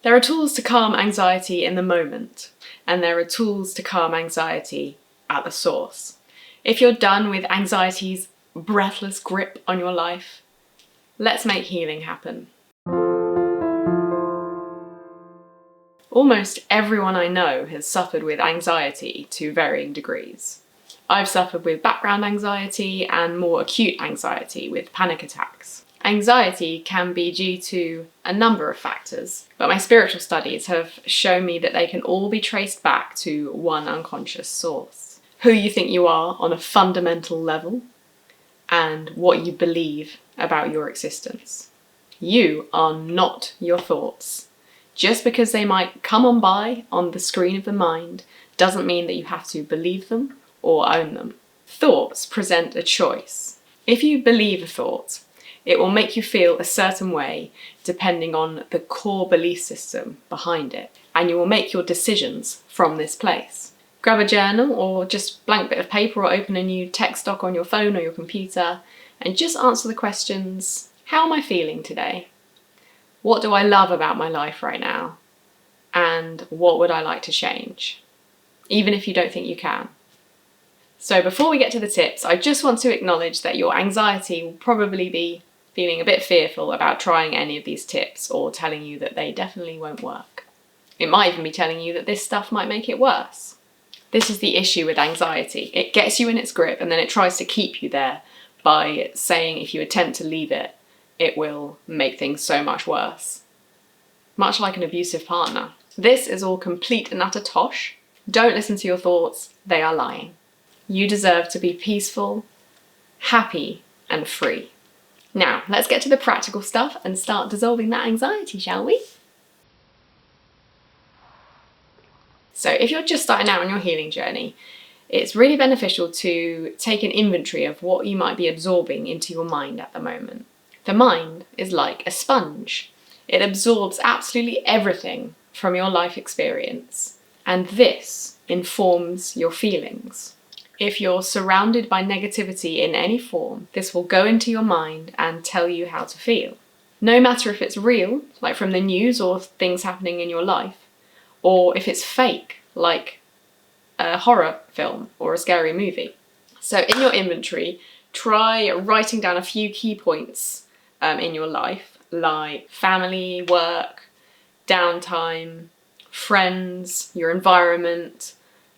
There are tools to calm anxiety in the moment, and there are tools to calm anxiety at the source. If you're done with anxiety's breathless grip on your life, let's make healing happen. Almost everyone I know has suffered with anxiety to varying degrees. I've suffered with background anxiety and more acute anxiety with panic attacks. Anxiety can be due to a number of factors, but my spiritual studies have shown me that they can all be traced back to one unconscious source. Who you think you are on a fundamental level, and what you believe about your existence. You are not your thoughts. Just because they might come on by on the screen of the mind doesn't mean that you have to believe them or own them. Thoughts present a choice. If you believe a thought, it will make you feel a certain way depending on the core belief system behind it, and you will make your decisions from this place. Grab a journal or just blank bit of paper or open a new text doc on your phone or your computer and just answer the questions: how am I feeling today? What do I love about my life right now? And what would I like to change? Even if you don't think you can. So before we get to the tips, I just want to acknowledge that your anxiety will probably be feeling a bit fearful about trying any of these tips or telling you that they definitely won't work. It might even be telling you that this stuff might make it worse. This is the issue with anxiety. It gets you in its grip and then it tries to keep you there by saying if you attempt to leave it, it will make things so much worse. Much like an abusive partner. This is all complete and utter tosh. Don't listen to your thoughts, they are lying. You deserve to be peaceful, happy, and free. Now, let's get to the practical stuff and start dissolving that anxiety, shall we? So if you're just starting out on your healing journey, it's really beneficial to take an inventory of what you might be absorbing into your mind at the moment. The mind is like a sponge. It absorbs absolutely everything from your life experience, and this informs your feelings. If you're surrounded by negativity in any form, this will go into your mind and tell you how to feel. No matter if it's real, like from the news or things happening in your life, or if it's fake, like a horror film or a scary movie. So in your inventory, try writing down a few key points in your life, like family, work, downtime, friends, your environment,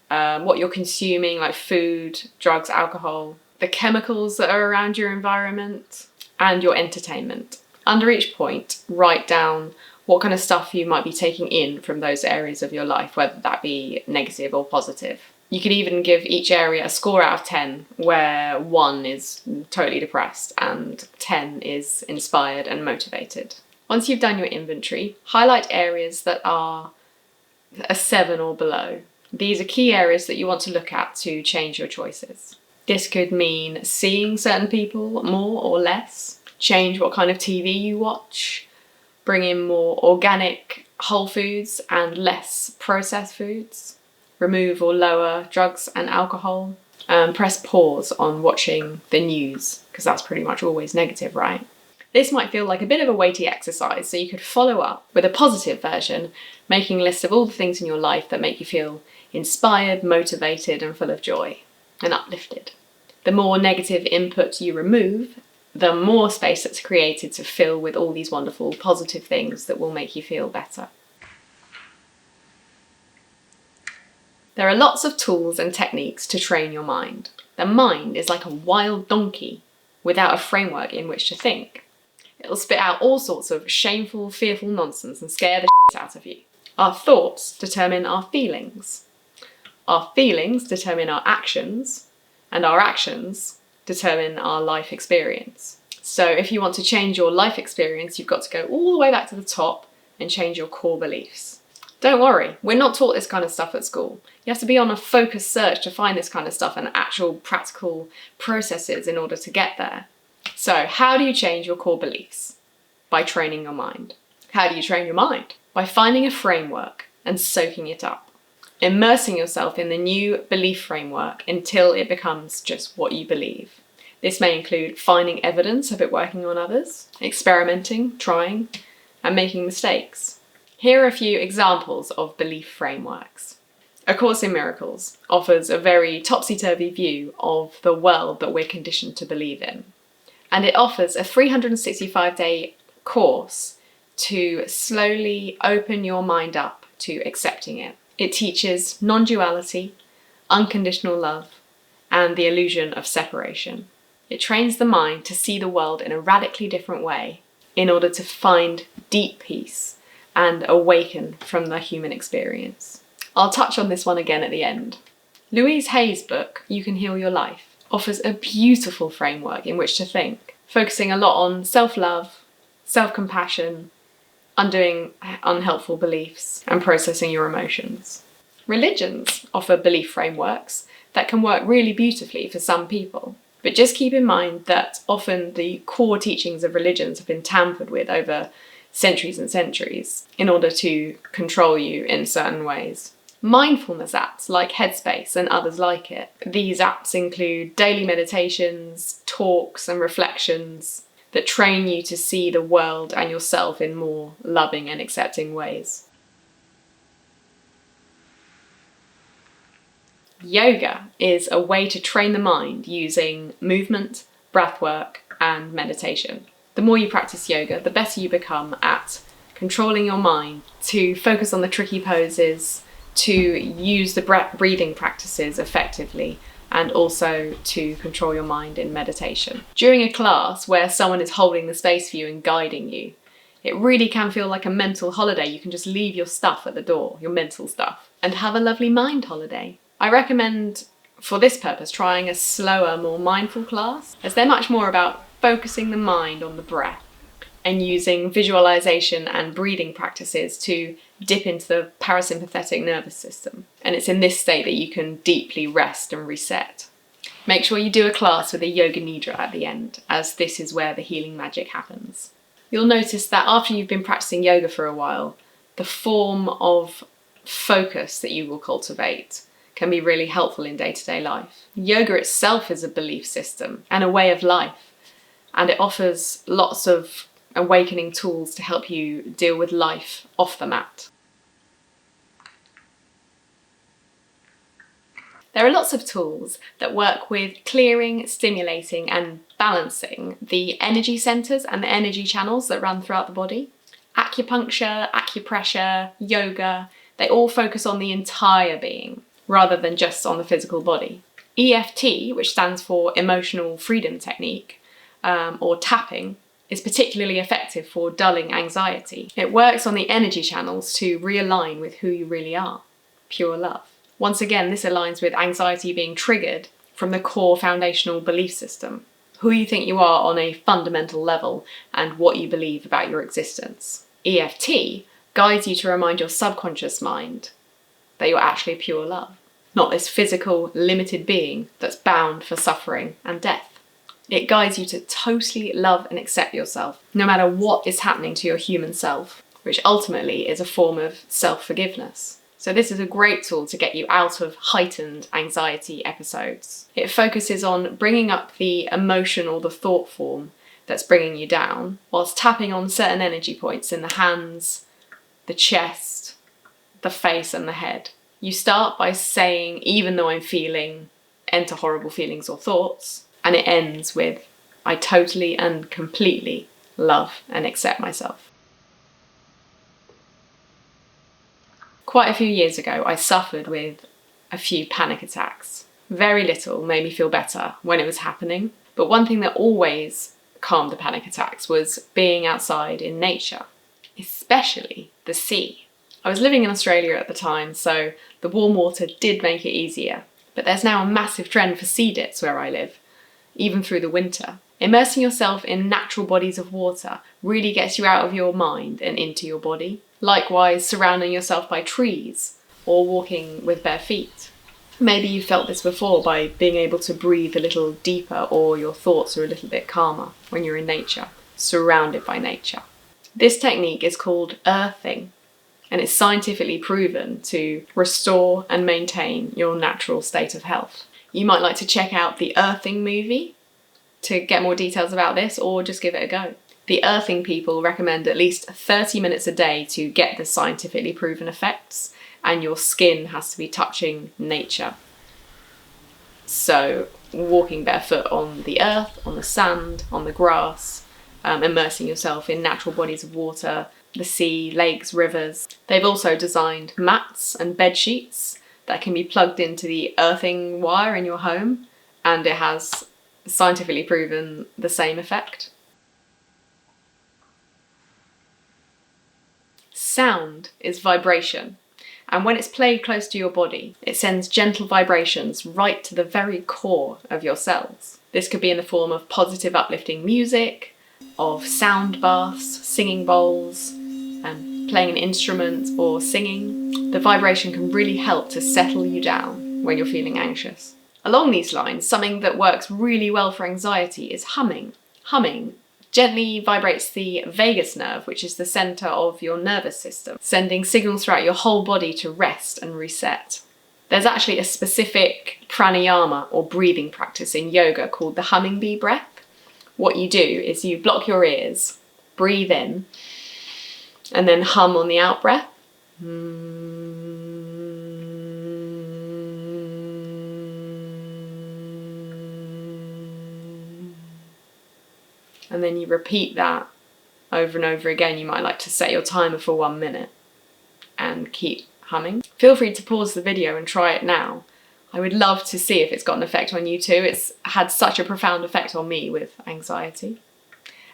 what you're consuming, like food, drugs, alcohol, the chemicals that are around your environment, and your entertainment. Under each point, write down what kind of stuff you might be taking in from those areas of your life, whether that be negative or positive. You could even give each area a score out of 10, where 1 is totally depressed and 10 is inspired and motivated. Once you've done your inventory, highlight areas that are a 7 or below. These are key areas that you want to look at to change your choices. This could mean seeing certain people more or less, change what kind of TV you watch, bring in more organic whole foods and less processed foods, remove or lower drugs and alcohol, press pause on watching the news, because that's pretty much always negative, right? This might feel like a bit of a weighty exercise, so you could follow up with a positive version, making a list of all the things in your life that make you feel inspired, motivated, and full of joy, and uplifted. The more negative input you remove, the more space that's created to fill with all these wonderful positive things that will make you feel better. There are lots of tools and techniques to train your mind. The mind is like a wild donkey without a framework in which to think. It'll spit out all sorts of shameful, fearful nonsense and scare the shit out of you. Our thoughts determine our feelings. Our feelings determine our actions, and our actions determine our life experience. So if you want to change your life experience, you've got to go all the way back to the top and change your core beliefs. Don't worry, we're not taught this kind of stuff at school. You have to be on a focused search to find this kind of stuff and actual practical processes in order to get there. So how do you change your core beliefs? By training your mind. How do you train your mind? By finding a framework and soaking it up. Immersing yourself in the new belief framework until it becomes just what you believe. This may include finding evidence of it working on others, experimenting, trying, and making mistakes. Here are a few examples of belief frameworks. A Course in Miracles offers a very topsy-turvy view of the world that we're conditioned to believe in. And it offers a 365-day course to slowly open your mind up to accepting it. It teaches non-duality, unconditional love, and the illusion of separation. It trains the mind to see the world in a radically different way in order to find deep peace and awaken from the human experience. I'll touch on this one again at the end. Louise Hay's book, You Can Heal Your Life, offers a beautiful framework in which to think, focusing a lot on self-love, self-compassion, undoing unhelpful beliefs, and processing your emotions. Religions offer belief frameworks that can work really beautifully for some people. But just keep in mind that often the core teachings of religions have been tampered with over centuries and centuries in order to control you in certain ways. Mindfulness apps like Headspace and others like it. These apps include daily meditations, talks and reflections that train you to see the world and yourself in more loving and accepting ways. Yoga is a way to train the mind using movement, breathwork, and meditation. The more you practice yoga, the better you become at controlling your mind, to focus on the tricky poses, to use the breathing practices effectively, and also to control your mind in meditation. During a class where someone is holding the space for you and guiding you, it really can feel like a mental holiday. You can just leave your stuff at the door, your mental stuff, and have a lovely mind holiday. I recommend, for this purpose, trying a slower, more mindful class, as they're much more about focusing the mind on the breath and using visualization and breathing practices to dip into the parasympathetic nervous system. And it's in this state that you can deeply rest and reset. Make sure you do a class with a yoga nidra at the end, as this is where the healing magic happens. You'll notice that after you've been practicing yoga for a while, the form of focus that you will cultivate can be really helpful in day-to-day life. Yoga itself is a belief system and a way of life, and it offers lots of awakening tools to help you deal with life off the mat. There are lots of tools that work with clearing, stimulating, and balancing the energy centers and the energy channels that run throughout the body. Acupuncture, acupressure, yoga, they all focus on the entire being rather than just on the physical body. EFT, which stands for Emotional Freedom Technique, or tapping, is particularly effective for dulling anxiety. It works on the energy channels to realign with who you really are, pure love. Once again, this aligns with anxiety being triggered from the core foundational belief system, who you think you are on a fundamental level and what you believe about your existence. EFT guides you to remind your subconscious mind that you're actually pure love, not this physical, limited being that's bound for suffering and death. It guides you to totally love and accept yourself, no matter what is happening to your human self, which ultimately is a form of self-forgiveness. So this is a great tool to get you out of heightened anxiety episodes. It focuses on bringing up the emotion or the thought form that's bringing you down, whilst tapping on certain energy points in the hands, the chest, the face and the head. You start by saying, even though I'm feeling, enter horrible feelings or thoughts, and it ends with, I totally and completely love and accept myself. Quite a few years ago, I suffered with a few panic attacks. Very little made me feel better when it was happening, but one thing that always calmed the panic attacks was being outside in nature, especially the sea. I was living in Australia at the time, so the warm water did make it easier, but there's now a massive trend for sea dips where I live, even through the winter. Immersing yourself in natural bodies of water really gets you out of your mind and into your body. Likewise, surrounding yourself by trees or walking with bare feet. Maybe you've felt this before by being able to breathe a little deeper, or your thoughts are a little bit calmer when you're in nature, surrounded by nature. This technique is called earthing, and it's scientifically proven to restore and maintain your natural state of health. You might like to check out the Earthing movie to get more details about this, or just give it a go. The earthing people recommend at least 30 minutes a day to get the scientifically proven effects, and your skin has to be touching nature. So walking barefoot on the earth, on the sand, on the grass, immersing yourself in natural bodies of water, the sea, lakes, rivers. They've also designed mats and bed sheets that can be plugged into the earthing wire in your home, and it has scientifically proven the same effect. Sound is vibration, and when it's played close to your body, it sends gentle vibrations right to the very core of your cells. This could be in the form of positive, uplifting music, of sound baths, singing bowls, playing an instrument or singing. The vibration can really help to settle you down when you're feeling anxious. Along these lines, something that works really well for anxiety is humming. Humming gently vibrates the vagus nerve, which is the centre of your nervous system, sending signals throughout your whole body to rest and reset. There's actually a specific pranayama or breathing practice in yoga called the humming bee breath. What you do is you block your ears, breathe in, and then hum on the out breath. And then you repeat that over and over again. You might like to set your timer for 1 minute and keep humming. Feel free to pause the video and try it now. I would love to see if it's got an effect on you too. It's had such a profound effect on me with anxiety.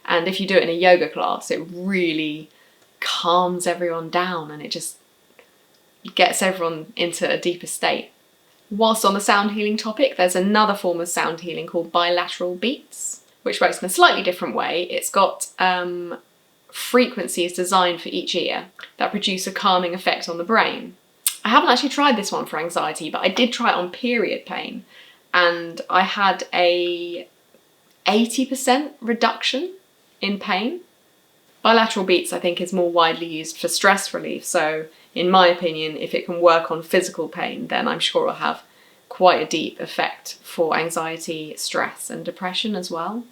And if you do it in a yoga class, it really calms everyone down and it just gets everyone into a deeper state. Whilst on the sound healing topic, there's another form of sound healing called bilateral beats, which works in a slightly different way. It's got frequencies designed for each ear that produce a calming effect on the brain. I haven't actually tried this one for anxiety, but I did try it on period pain, and I had a 80% reduction in pain. Bilateral beats, I think, is more widely used for stress relief, so in my opinion, if it can work on physical pain, then I'm sure it'll have quite a deep effect for anxiety, stress and depression as well.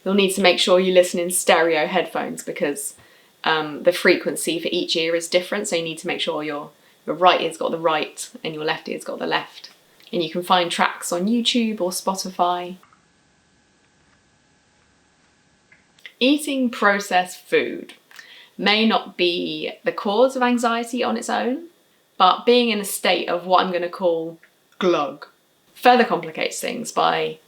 You'll need to make sure you listen in stereo headphones because the frequency for each ear is different, so you need to make sure your right ear's got the right and your left ear's got the left. And you can find tracks on YouTube or Spotify. Eating processed food may not be the cause of anxiety on its own, but being in a state of what I'm going to call glug further complicates things by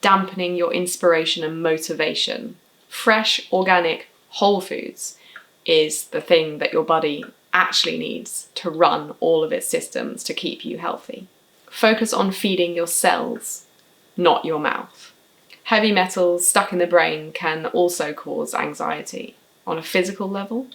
dampening your inspiration and motivation. Fresh, organic, whole foods is the thing that your body actually needs to run all of its systems to keep you healthy. Focus on feeding your cells, not your mouth. Heavy metals stuck in the brain can also cause anxiety. On a physical level,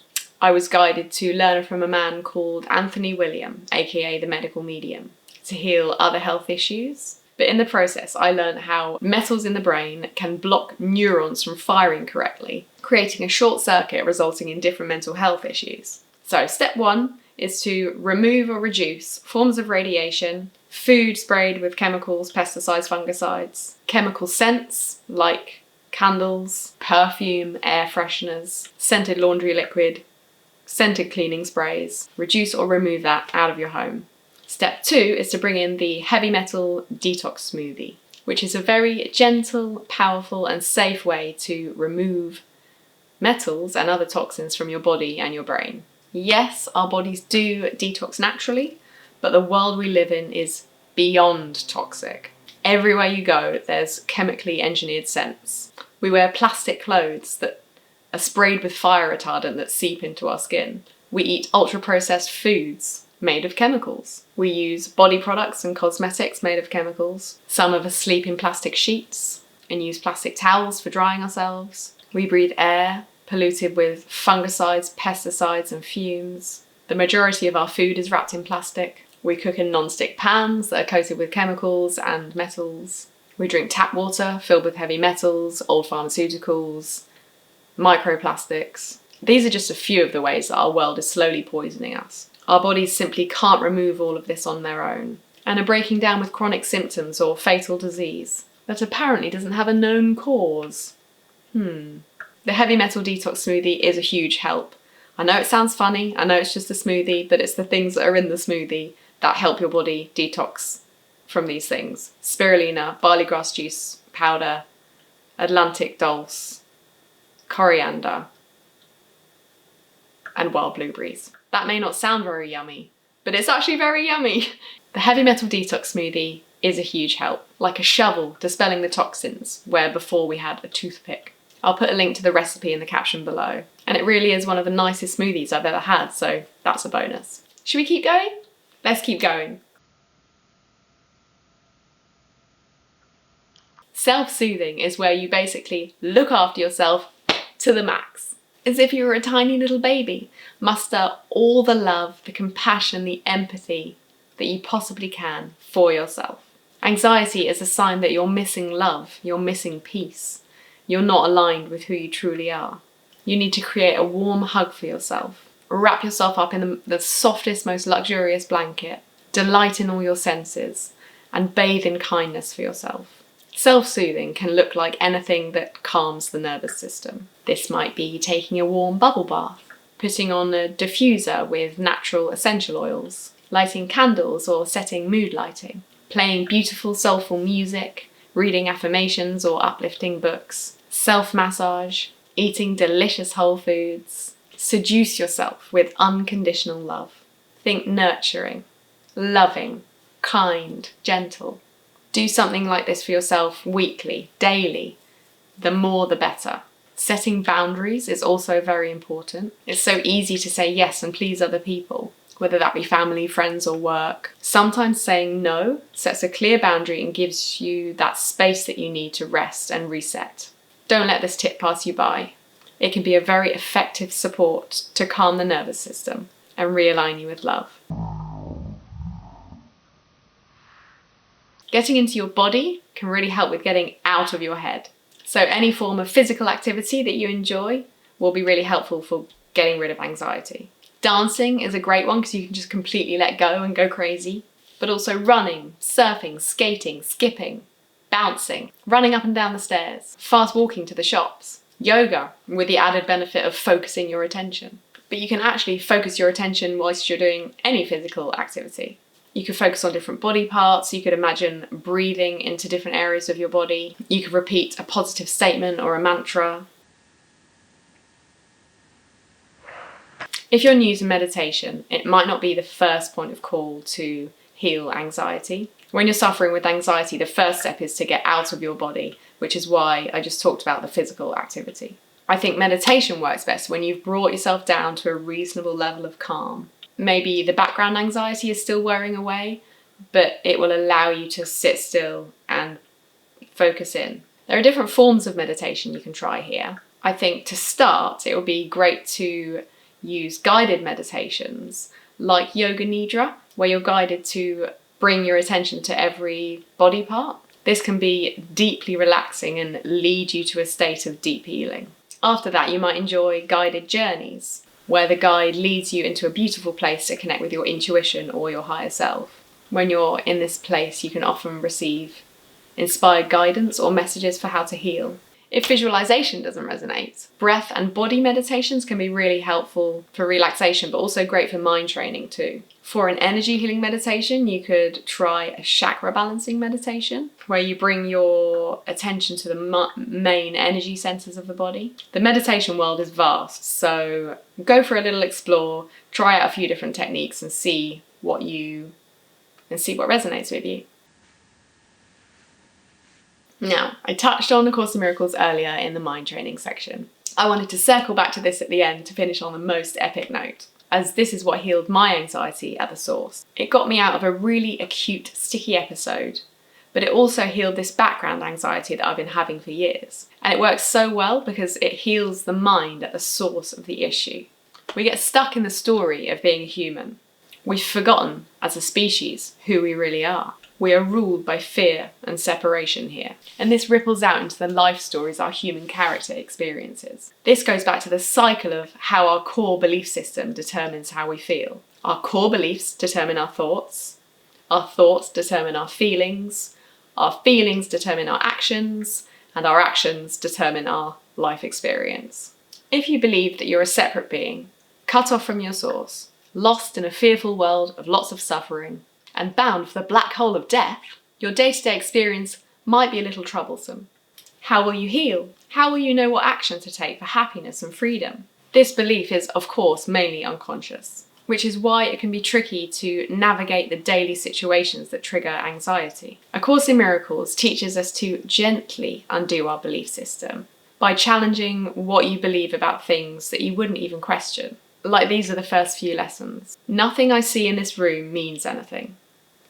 I was guided to learn from a man called Anthony William, aka the medical medium, to heal other health issues. But in the process, I learned how metals in the brain can block neurons from firing correctly, creating a short circuit resulting in different mental health issues. So step 1 is to remove or reduce forms of radiation, food sprayed with chemicals, pesticides, fungicides, chemical scents like candles, perfume, air fresheners, scented laundry liquid, scented cleaning sprays. Reduce or remove that out of your home. Step 2 is to bring in the heavy metal detox smoothie, which is a very gentle, powerful and safe way to remove metals and other toxins from your body and your brain. Yes, our bodies do detox naturally, but the world we live in is beyond toxic. Everywhere you go, there's chemically engineered scents. We wear plastic clothes that are sprayed with fire retardant that seep into our skin. We eat ultra-processed foods made of chemicals. We use body products and cosmetics made of chemicals. Some of us sleep in plastic sheets and use plastic towels for drying ourselves. We breathe air polluted with fungicides, pesticides and fumes. The majority of our food is wrapped in plastic. We cook in non-stick pans that are coated with chemicals and metals. We drink tap water filled with heavy metals, old pharmaceuticals, microplastics. These are just a few of the ways that our world is slowly poisoning us. Our bodies simply can't remove all of this on their own and are breaking down with chronic symptoms or fatal disease that apparently doesn't have a known cause. The heavy metal detox smoothie is a huge help. I know it sounds funny, I know it's just a smoothie, but it's the things that are in the smoothie that help your body detox from these things. Spirulina, barley grass juice powder, Atlantic dulse, coriander, and wild blueberries. That may not sound very yummy, but it's actually very yummy. The heavy metal detox smoothie is a huge help, like a shovel dispelling the toxins where before we had a toothpick. I'll put a link to the recipe in the caption below. And it really is one of the nicest smoothies I've ever had, so that's a bonus. Should we keep going? Let's keep going. Self-soothing is where you basically look after yourself to the max. As if you were a tiny little baby. Muster all the love, the compassion, the empathy that you possibly can for yourself. Anxiety is a sign that you're missing love, you're missing peace. You're not aligned with who you truly are. You need to create a warm hug for yourself. Wrap yourself up in the softest, most luxurious blanket. Delight in all your senses and bathe in kindness for yourself. Self-soothing can look like anything that calms the nervous system. This might be taking a warm bubble bath, putting on a diffuser with natural essential oils, lighting candles or setting mood lighting, playing beautiful soulful music, reading affirmations or uplifting books, self-massage, eating delicious whole foods. Seduce yourself with unconditional love. Think nurturing, loving, kind, gentle. Do something like this for yourself weekly, daily. The more the better. Setting boundaries is also very important. It's so easy to say yes and please other people, whether that be family, friends or work. Sometimes saying no sets a clear boundary and gives you that space that you need to rest and reset. Don't let this tip pass you by. It can be a very effective support to calm the nervous system and realign you with love. Getting into your body can really help with getting out of your head. So any form of physical activity that you enjoy will be really helpful for getting rid of anxiety. Dancing is a great one because you can just completely let go and go crazy. But also running, surfing, skating, skipping, bouncing, running up and down the stairs, fast walking to the shops, yoga with the added benefit of focusing your attention. But you can actually focus your attention whilst you're doing any physical activity. You could focus on different body parts, you could imagine breathing into different areas of your body, you could repeat a positive statement or a mantra. If you're new to meditation, it might not be the first point of call to heal anxiety. When you're suffering with anxiety, the first step is to get out of your body, which is why I just talked about the physical activity. I think meditation works best when you've brought yourself down to a reasonable level of calm. Maybe the background anxiety is still wearing away, but it will allow you to sit still and focus in. There are different forms of meditation you can try here. I think to start, it would be great to use guided meditations like Yoga Nidra, where you're guided to bring your attention to every body part. This can be deeply relaxing and lead you to a state of deep healing. After that, you might enjoy guided journeys, where the guide leads you into a beautiful place to connect with your intuition or your higher self. When you're in this place, you can often receive inspired guidance or messages for how to heal. If visualization doesn't resonate, breath and body meditations can be really helpful for relaxation, but also great for mind training too. For an energy healing meditation, you could try a chakra balancing meditation, where you bring your attention to the main energy centers of the body. The meditation world is vast, so go for a little explore, try out a few different techniques and see what resonates with you. Now, I touched on A Course in Miracles earlier in the mind training section. I wanted to circle back to this at the end to finish on the most epic note, as this is what healed my anxiety at the source. It got me out of a really acute, sticky episode, but it also healed this background anxiety that I've been having for years. And it works so well because it heals the mind at the source of the issue. We get stuck in the story of being a human. We've forgotten, as a species, who we really are. We are ruled by fear and separation here. And this ripples out into the life stories our human character experiences. This goes back to the cycle of how our core belief system determines how we feel. Our core beliefs determine our thoughts determine our feelings determine our actions, and our actions determine our life experience. If you believe that you're a separate being, cut off from your source, lost in a fearful world of lots of suffering, and bound for the black hole of death, your day-to-day experience might be a little troublesome. How will you heal? How will you know what action to take for happiness and freedom? This belief is, of course, mainly unconscious, which is why it can be tricky to navigate the daily situations that trigger anxiety. A Course in Miracles teaches us to gently undo our belief system by challenging what you believe about things that you wouldn't even question. Like these are the first few lessons. Nothing I see in this room means anything.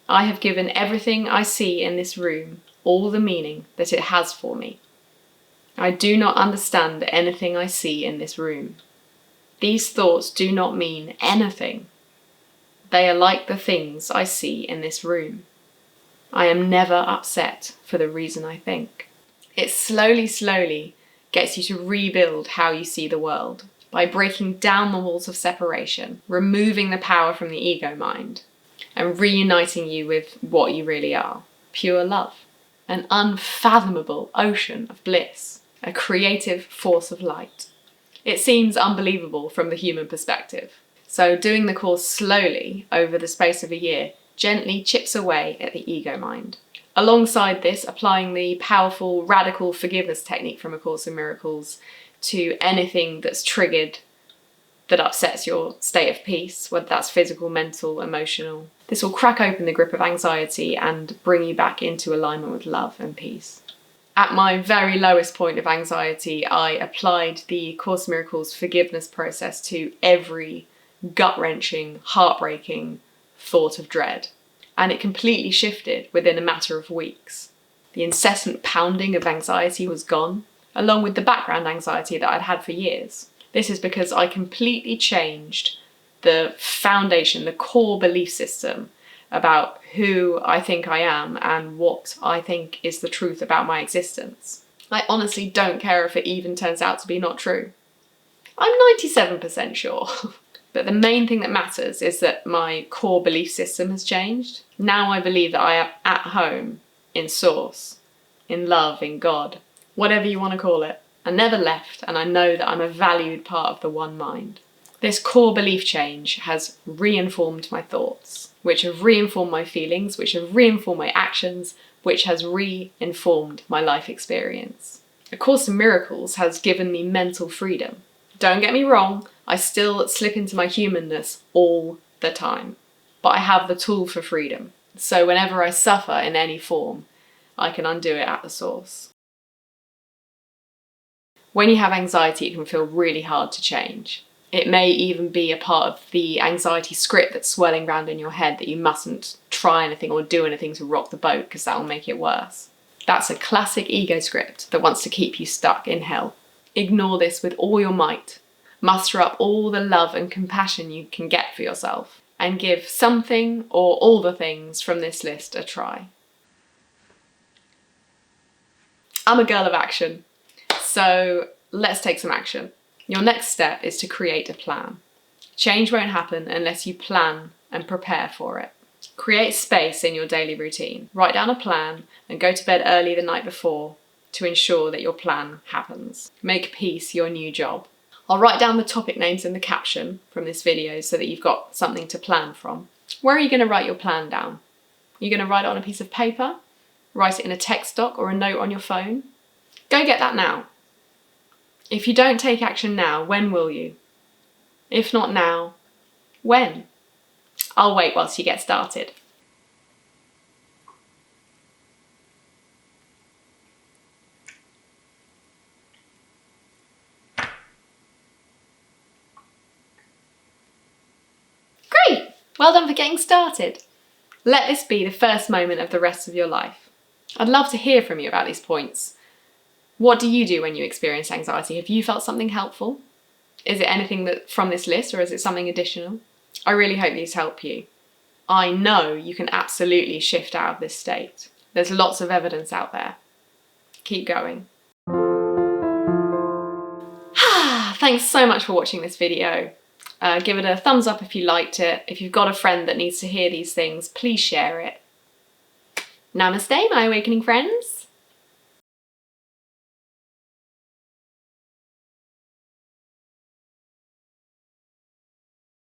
I have given everything I see in this room all the meaning that it has for me. I do not understand anything I see in this room. These thoughts do not mean anything. They are like the things I see in this room. I am never upset for the reason I think. It slowly gets you to rebuild how you see the world by breaking down the walls of separation, removing the power from the ego mind, and reuniting you with what you really are, pure love, an unfathomable ocean of bliss, a creative force of light. It seems unbelievable from the human perspective. So doing the course slowly over the space of a year gently chips away at the ego mind. Alongside this, applying the powerful radical forgiveness technique from A Course in Miracles to anything that's triggered that upsets your state of peace, whether that's physical, mental, emotional. This will crack open the grip of anxiety and bring you back into alignment with love and peace. At my very lowest point of anxiety, I applied the Course in Miracles forgiveness process to every gut-wrenching, heartbreaking thought of dread. And it completely shifted within a matter of weeks. The incessant pounding of anxiety was gone, along with the background anxiety that I'd had for years. This is because I completely changed the foundation, the core belief system about who I think I am and what I think is the truth about my existence. I honestly don't care if it even turns out to be not true. I'm 97% sure. But the main thing that matters is that my core belief system has changed. Now I believe that I am at home in Source, in love, in God, whatever you want to call it. I never left, and I know that I'm a valued part of the one mind. This core belief change has reinformed my thoughts, which have reinformed my feelings, which have reinformed my actions, which has reinformed my life experience. A Course in Miracles has given me mental freedom. Don't get me wrong, I still slip into my humanness all the time, but I have the tool for freedom. So whenever I suffer in any form, I can undo it at the source. When you have anxiety, it can feel really hard to change. It may even be a part of the anxiety script that's swirling around in your head that you mustn't try anything or do anything to rock the boat because that will make it worse. That's a classic ego script that wants to keep you stuck in hell. Ignore this with all your might. Muster up all the love and compassion you can get for yourself and give something or all the things from this list a try. I'm a girl of action, so let's take some action. Your next step is to create a plan. Change won't happen unless you plan and prepare for it. Create space in your daily routine. Write down a plan and go to bed early the night before to ensure that your plan happens. Make peace your new job. I'll write down the topic names in the caption from this video so that you've got something to plan from. Where are you going to write your plan down? You're going to write it on a piece of paper? Write it in a text doc or a note on your phone? Go get that now. If you don't take action now, when will you? If not now, when? I'll wait whilst you get started. Great! Well done for getting started. Let this be the first moment of the rest of your life. I'd love to hear from you about these points. What do you do when you experience anxiety? Have you felt something helpful? Is it anything that from this list or is it something additional? I really hope these help you. I know you can absolutely shift out of this state. There's lots of evidence out there. Keep going. Thanks so much for watching this video. Give it a thumbs up if you liked it. If you've got a friend that needs to hear these things, please share it. Namaste, my awakening friends.